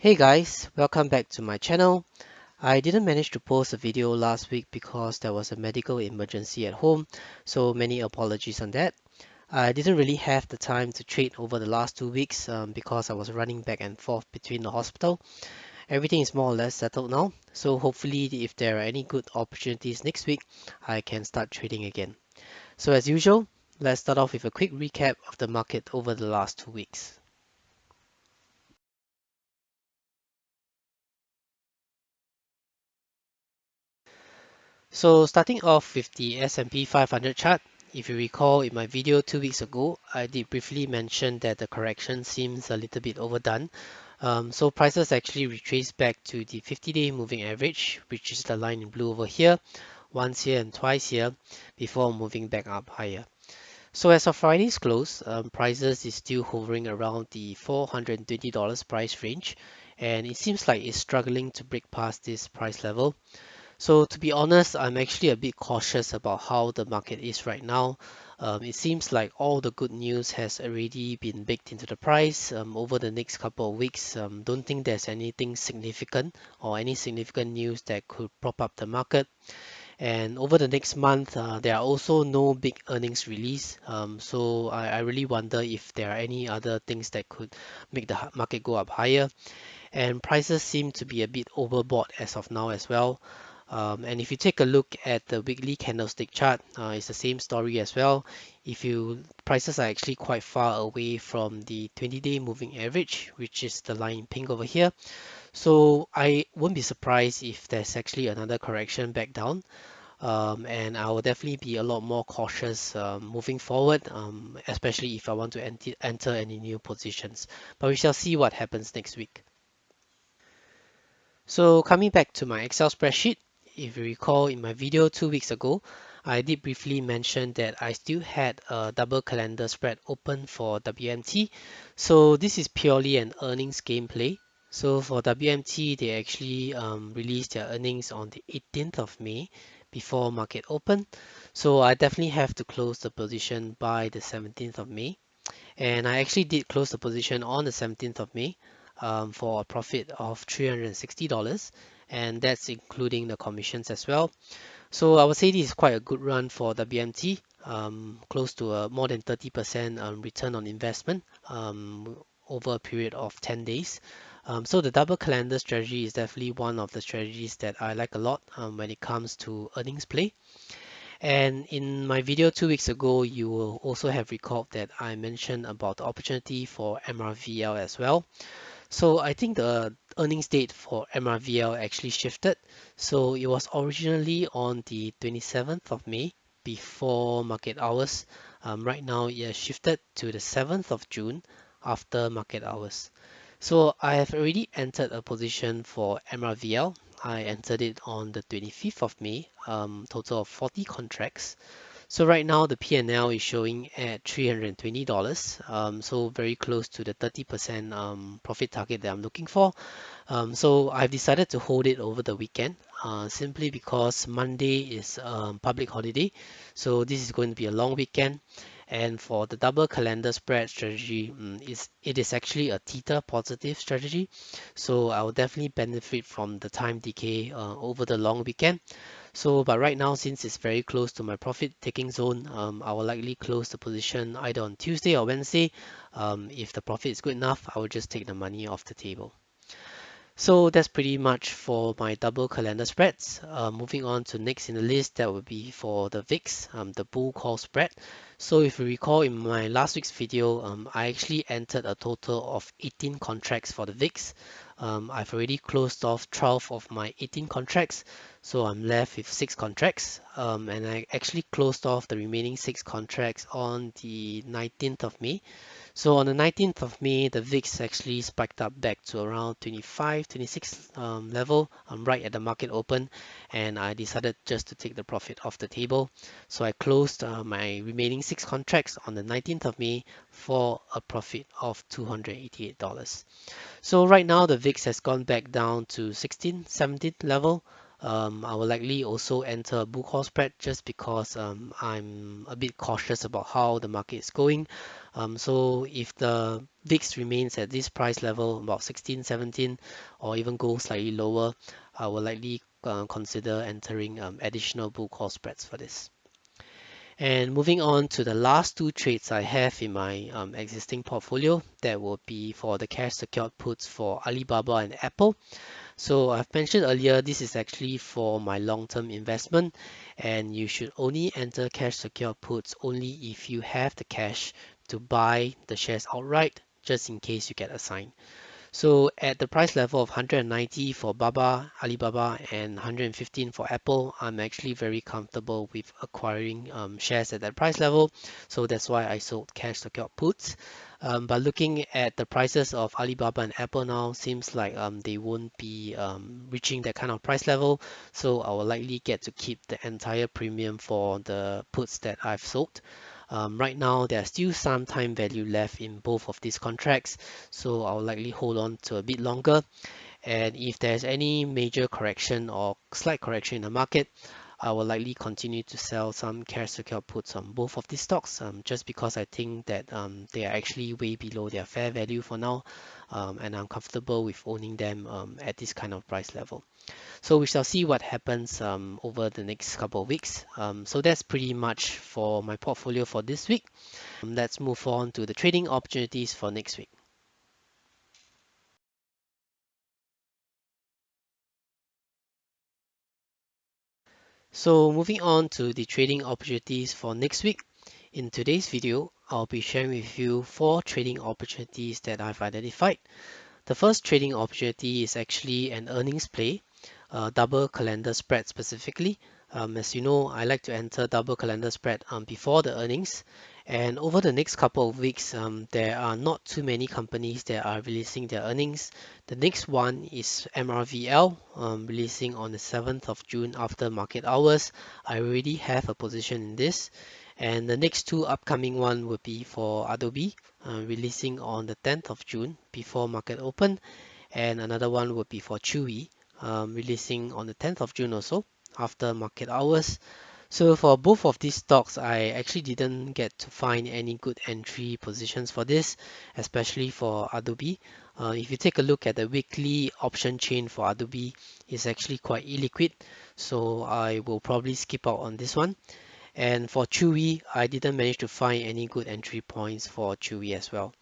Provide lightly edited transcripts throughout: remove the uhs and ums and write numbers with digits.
Hey guys, welcome back to my channel. I didn't manage to post a video last week because there was a medical emergency at home, so many apologies on that. I didn't really have the time to trade over the last 2 weeks because I was running back and forth between the hospital. Everything is more or less settled now, so hopefully if there are any good opportunities next week, I can start trading again. So as usual, let's start off with a quick recap of the market over the last 2 weeks. So starting off with the S&P 500 chart, if you recall in my video 2 weeks ago, I did briefly mention that the correction seems a little bit overdone. So prices actually retraced back to the 50-day moving average, which is the line in blue over here, once here and twice here, before moving back up higher. So as of Friday's close, prices is still hovering around the $420 price range, and it seems like it's struggling to break past this price level. So to be honest, I'm actually a bit cautious about how the market is right now. It seems like all the good news has already been baked into the price over the next couple of weeks. Don't think there's anything significant or any significant news that could prop up the market. And over the next month, there are also no big earnings release. So I really wonder if there are any other things that could make the market go up higher. And prices seem to be a bit overbought as of now as well. And if you take a look at the weekly candlestick chart, it's the same story as well. If you prices are actually quite far away from the 20-day moving average, which is the line in pink over here. So I won't be surprised if there's actually another correction back down. And I will definitely be a lot more cautious moving forward, especially if I want to enter any new positions. But we shall see what happens next week. So coming back to my Excel spreadsheet, if you recall in my video 2 weeks ago, I did briefly mention that I still had a double calendar spread open for WMT. So this is purely an earnings gameplay. So for WMT, they actually released their earnings on the 18th of May before market open. So I definitely have to close the position by the 17th of May. And I actually did close the position on the 17th of May for a profit of $360, and that's including the commissions as well. So I would say this is quite a good run for the BMT, close to a more than 30% return on investment over a period of 10 days. So the double calendar strategy is definitely one of the strategies that I like a lot when it comes to earnings play. And in my video 2 weeks ago, you will also have recalled that I mentioned about the opportunity for MRVL as well. So I think the earnings date for MRVL actually shifted. So it was originally on the 27th of May before market hours. Right now it has shifted to the 7th of June after market hours. So I have already entered a position for MRVL. I entered it on the 25th of May, total of 40 contracts. So right now the P&L is showing at $320, so very close to the 30% profit target that I'm looking for. So I've decided to hold it over the weekend, simply because Monday is public holiday. So this is going to be a long weekend. And for the double calendar spread strategy, it is actually a theta positive strategy. So I will definitely benefit from the time decay over the long weekend. So, but right now, since it's very close to my profit taking zone, I will likely close the position either on Tuesday or Wednesday. If the profit is good enough, I will just take the money off the table. So that's pretty much for my double calendar spreads. Moving on to next in the list, that would be for the VIX, the bull call spread. So if you recall in my last week's video, I actually entered a total of 18 contracts for the VIX. I've already closed off 12 of my 18 contracts, so I'm left with 6 contracts. And I actually closed off the remaining 6 contracts on the 19th of May. So on the 19th of May, the VIX actually spiked up back to around 25, 26 level right at the market open, and I decided just to take the profit off the table. So I closed my remaining 6 contracts on the 19th of May for a profit of $288. So right now the VIX has gone back down to 16, 17 level. I will likely also enter a bull call spread just because I'm a bit cautious about how the market is going. So if the VIX remains at this price level, about 16, 17, or even go slightly lower, I will likely consider entering additional bull call spreads for this. And moving on to the last two trades I have in my existing portfolio, that will be for the cash secured puts for Alibaba and Apple. So I've mentioned earlier, this is actually for my long-term investment, and you should only enter cash secured puts only if you have the cash to buy the shares outright, just in case you get assigned. So at the price level of 190 for Alibaba, and 115 for Apple, I'm actually very comfortable with acquiring shares at that price level. So that's why I sold cash secured puts. But looking at the prices of Alibaba and Apple now, seems like they won't be reaching that kind of price level. So I will likely get to keep the entire premium for the puts that I've sold. Right now, there's still some time value left in both of these contracts, so I'll likely hold on to a bit longer. And if there's any major correction or slight correction in the market, I will likely continue to sell some cash secured puts on both of these stocks, just because I think that they are actually way below their fair value for now, and I'm comfortable with owning them at this kind of price level. So we shall see what happens over the next couple of weeks. So that's pretty much for my portfolio for this week. Let's move on to the trading opportunities for next week. So moving on to the trading opportunities for next week. In today's video, I'll be sharing with you 4 trading opportunities that I've identified. The first trading opportunity is actually an earnings play, double calendar spread specifically. As you know, I like to enter double calendar spread before the earnings. And over the next couple of weeks, there are not too many companies that are releasing their earnings. The next one is MRVL, releasing on the 7th of June after market hours. I already have a position in this. And the next two upcoming one will be for Adobe, releasing on the 10th of June before market open, and another one would be for Chewy, releasing on the 10th of June also after market hours. So for both of these stocks, I actually didn't get to find any good entry positions for this, especially for Adobe. If you take a look at the weekly option chain for Adobe, it's actually quite illiquid, so I will probably skip out on this one. And for Chewy, I didn't manage to find any good entry points for Chewy as well.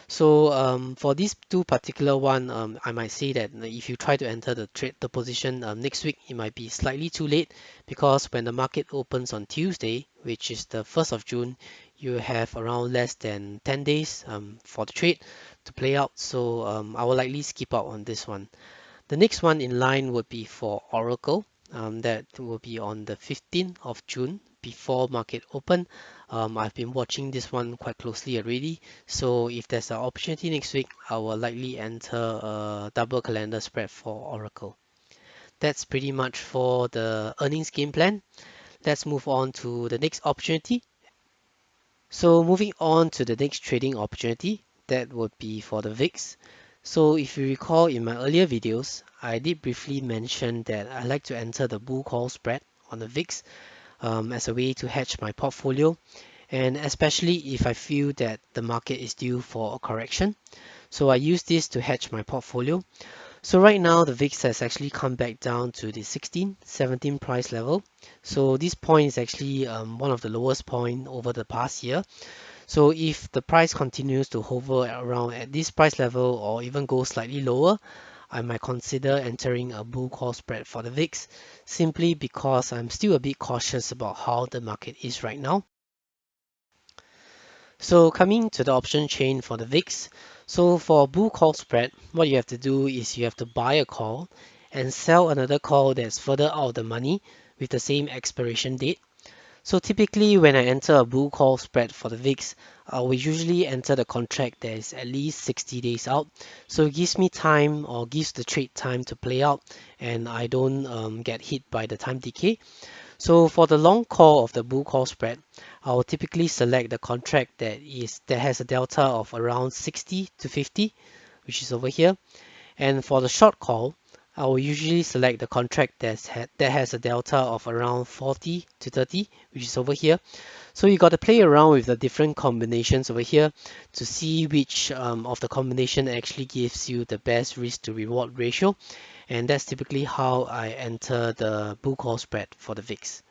So for these two particular one, I might say that if you try to enter the position next week, it might be slightly too late, because when the market opens on Tuesday, which is the 1st of June, you have around less than 10 days for the trade to play out. So I will likely skip out on this one. The next one in line would be for Oracle. That will be on the 15th of June before market open. I've been watching this one quite closely already. So if there's an opportunity next week, I will likely enter a double calendar spread for Oracle. That's pretty much for the earnings game plan. Let's move on to the next opportunity. So moving on to the next trading opportunity, that would be for the VIX. So if you recall in my earlier videos, I did briefly mention that I like to enter the bull call spread on the VIX as a way to hedge my portfolio, and especially if I feel that the market is due for a correction. So I use this to hedge my portfolio. So right now the VIX has actually come back down to the 16, 17 price level. So this point is actually one of the lowest point over the past year. So if the price continues to hover around at this price level or even go slightly lower, I might consider entering a bull call spread for the VIX, simply because I'm still a bit cautious about how the market is right now. So coming to the option chain for the VIX, so for bull call spread, what you have to do is you have to buy a call and sell another call that's further out of the money with the same expiration date. So typically when I enter a bull call spread for the VIX, I will usually enter the contract that is at least 60 days out. So it gives me time, or gives the trade time to play out, and I don't get hit by the time decay. So for the long call of the bull call spread, I will typically select the contract that has a delta of around 60 to 50, which is over here. And for the short call, I will usually select the contract that has a delta of around 40 to 30, which is over here. So you got to play around with the different combinations over here to see which of the combination actually gives you the best risk to reward ratio. And that's typically how I enter the bull call spread for the VIX.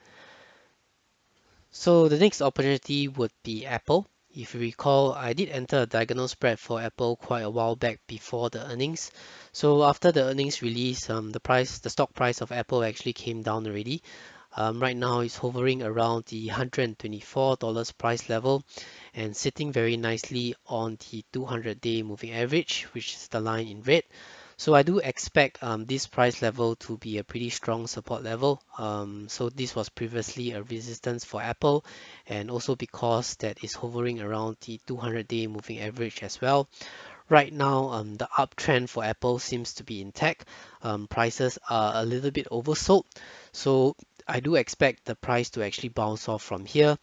So the next opportunity would be Apple. If you recall, I did enter a diagonal spread for Apple quite a while back before the earnings. So after the earnings release, the stock price of Apple actually came down already. Right now it's hovering around the $124 price level and sitting very nicely on the 200-day moving average, which is the line in red. So I do expect this price level to be a pretty strong support level. So this was previously a resistance for Apple, and also because that is hovering around the 200-day moving average as well. Right now, the uptrend for Apple seems to be intact. Prices are a little bit oversold, so I do expect the price to actually bounce off from here.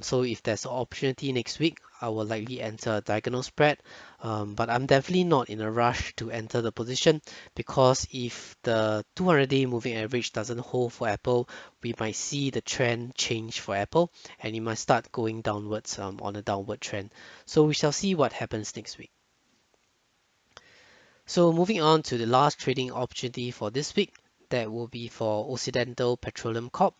So if there's an opportunity next week, I will likely enter a diagonal spread. But I'm definitely not in a rush to enter the position, because if the 200-day moving average doesn't hold for Apple, we might see the trend change for Apple, and it might start going downwards on a downward trend. So we shall see what happens next week. So moving on to the last trading opportunity for this week, that will be for Occidental Petroleum Corp,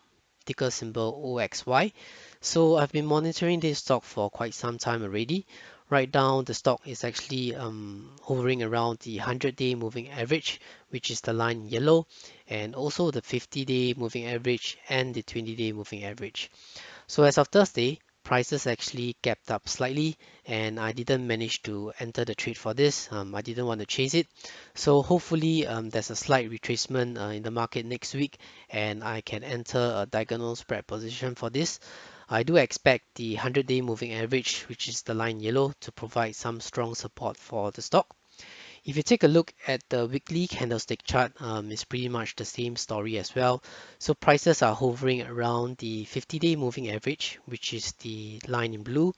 ticker symbol OXY. So I've been monitoring this stock for quite some time already. Right now, the stock is actually hovering around the 100-day moving average, which is the line in yellow, and also the 50-day moving average and the 20-day moving average. So as of Thursday, prices actually gapped up slightly, and I didn't manage to enter the trade for this. I didn't want to chase it. So hopefully there's a slight retracement in the market next week, and I can enter a diagonal spread position for this. I do expect the 100-day moving average, which is the line yellow, to provide some strong support for the stock. If you take a look at the weekly candlestick chart, it's pretty much the same story as well. So prices are hovering around the 50-day moving average, which is the line in blue,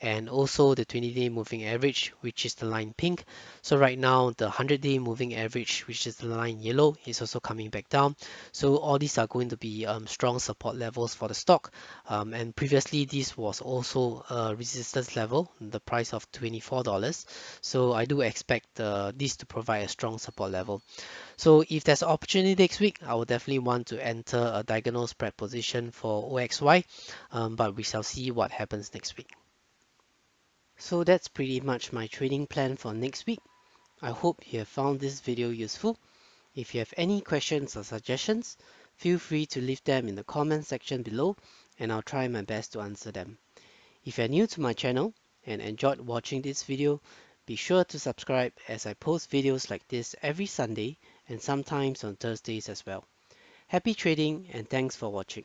and also the 20-day moving average, which is the line pink. So right now, the 100-day moving average, which is the line yellow, is also coming back down. So all these are going to be strong support levels for the stock. And previously, this was also a resistance level, the price of $24. So I do expect this to provide a strong support level. So if there's an opportunity next week, I will definitely want to enter a diagonal spread position for OXY, but we shall see what happens next week. So that's pretty much my trading plan for next week. I hope you have found this video useful. If you have any questions or suggestions, feel free to leave them in the comment section below, and I'll try my best to answer them. If you're new to my channel and enjoyed watching this video, be sure to subscribe, as I post videos like this every Sunday and sometimes on Thursdays as well. Happy trading, and thanks for watching.